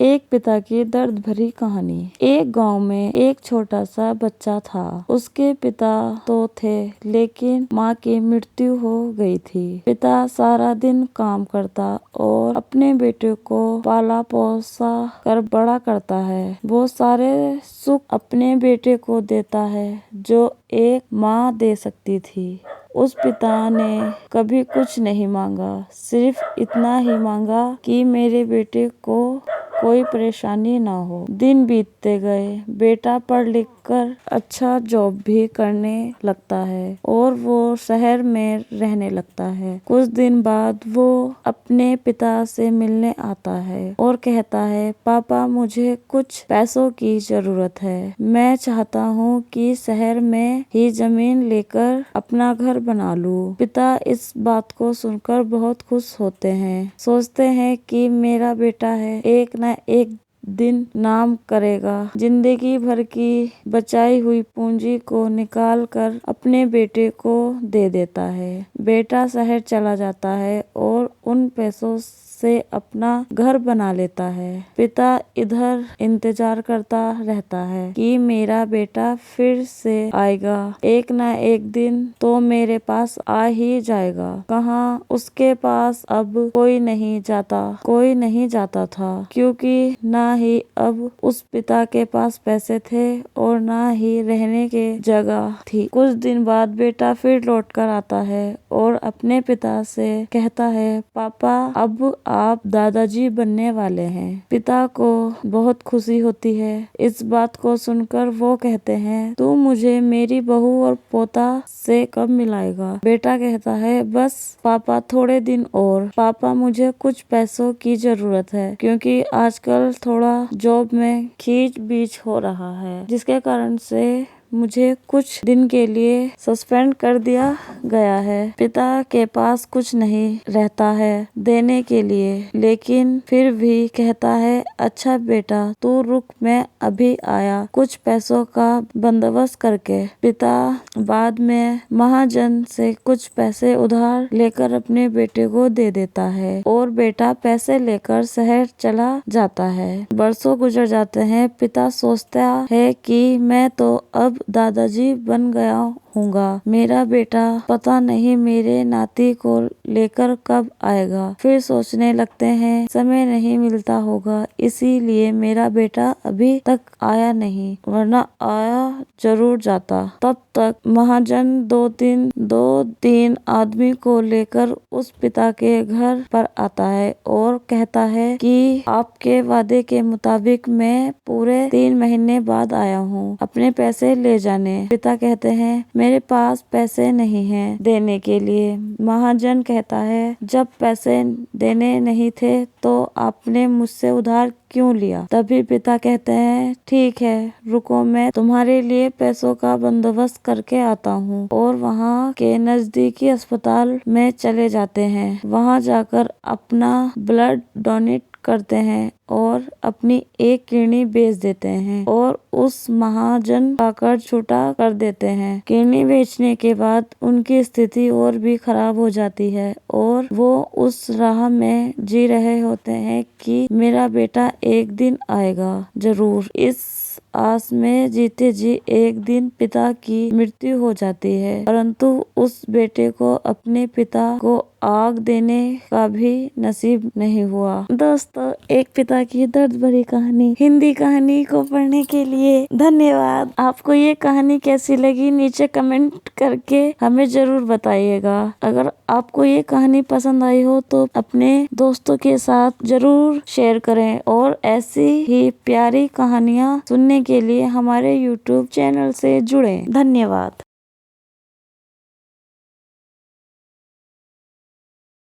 एक पिता की दर्द भरी कहानी। एक गांव में एक छोटा सा बच्चा था। उसके पिता तो थे, लेकिन माँ की मृत्यु हो गई थी। पिता सारा दिन काम करता और अपने बेटे को पाला पोसा कर बड़ा करता है। वो सारे सुख अपने बेटे को देता है जो एक माँ दे सकती थी। उस पिता ने कभी कुछ नहीं मांगा, सिर्फ इतना ही मांगा कि मेरे बेटे को कोई परेशानी ना हो। दिन बीतते गए, बेटा पढ़ लिख कर अच्छा जॉब भी करने लगता है और वो शहर में रहने लगता है। कुछ दिन बाद वो अपने पिता से मिलने आता है और कहता है, पापा मुझे कुछ पैसों की जरूरत है। मैं चाहता हूँ कि शहर में ही जमीन लेकर अपना घर बना लूँ। पिता इस बात को सुनकर बहुत खुश होते हैं। सोचते हैं कि मेरा बेटा है, एक न एक दिन नाम करेगा। जिंदगी भर की बचाई हुई पूंजी को निकाल कर अपने बेटे को दे देता है। बेटा शहर चला जाता है और उन पैसों से अपना घर बना लेता है। पिता इधर इंतजार करता रहता है कि मेरा बेटा फिर से आएगा, एक ना एक दिन तो मेरे पास आ ही जाएगा। कहाँ उसके पास अब कोई नहीं जाता था, क्योंकि ना ही अब उस पिता के पैसे थे और ना ही रहने के जगह थी। कुछ दिन बाद बेटा फिर लौट कर आता है और अपने पिता से कहता है, पापा अब आप दादाजी बनने वाले हैं। पिता को बहुत खुशी होती है। इस बात को सुनकर वो कहते हैं, तू मुझे मेरी बहू और पोता से कब मिलाएगा? बेटा कहता है, बस पापा थोड़े दिन और। पापा मुझे कुछ पैसों की जरूरत है, क्योंकि आजकल थोड़ा जॉब में खींच बीच हो रहा है, जिसके कारण से मुझे कुछ दिन के लिए सस्पेंड कर दिया गया है। पिता के पास कुछ नहीं रहता है देने के लिए, लेकिन फिर भी कहता है, अच्छा बेटा तू रुक, मैं अभी आया कुछ पैसों का बंदोबस्त करके। पिता बाद में महाजन से कुछ पैसे उधार लेकर अपने बेटे को दे देता है और बेटा पैसे लेकर शहर चला जाता है। बरसों गुजर जाते हैं। पिता सोचता है कि मैं तो अब दादाजी बन गया हूँगा। मेरा बेटा पता नहीं मेरे नाती को लेकर कब आएगा। फिर सोचने लगते हैं, समय नहीं मिलता होगा, इसीलिए मेरा बेटा अभी तक आया नहीं, वरना आया जरूर जाता। तब तक महाजन दो तीन आदमी को लेकर उस पिता के घर पर आता है और कहता है कि आपके वादे के मुताबिक मैं पूरे 3 महीने बाद आया हूँ, अपने पैसे ले जाने। पिता कहते हैं, मेरे पास पैसे नहीं हैं देने के लिए। महाजन कहता है, जब पैसे देने नहीं थे तो आपने मुझसे उधार क्यों लिया? तभी पिता कहते हैं, ठीक है रुको, मैं तुम्हारे लिए पैसों का बंदोबस्त करके आता हूँ। और वहाँ के नजदीकी अस्पताल में चले जाते हैं। वहाँ जाकर अपना ब्लड डोनेट करते हैं और अपनी एक किडनी बेच देते हैं और उस महाजन का कर्ज छूटा कर देते हैं। किडनी बेचने के बाद उनकी स्थिति और भी खराब हो जाती है और वो उस राह में जी रहे होते हैं कि मेरा बेटा एक दिन आएगा जरूर। इस आस में जीते जी एक दिन पिता की मृत्यु हो जाती है, परंतु उस बेटे को अपने पिता को आग देने का भी नसीब नहीं हुआ। दोस्तों, एक पिता की दर्द भरी कहानी हिंदी कहानी को पढ़ने के लिए धन्यवाद। आपको ये कहानी कैसी लगी नीचे कमेंट करके हमें जरूर बताइएगा। अगर आपको ये कहानी पसंद आई हो तो अपने दोस्तों के साथ जरूर शेयर करें और ऐसी ही प्यारी कहानियाँ सुनने के लिए हमारे YouTube चैनल से जुड़ें। धन्यवाद।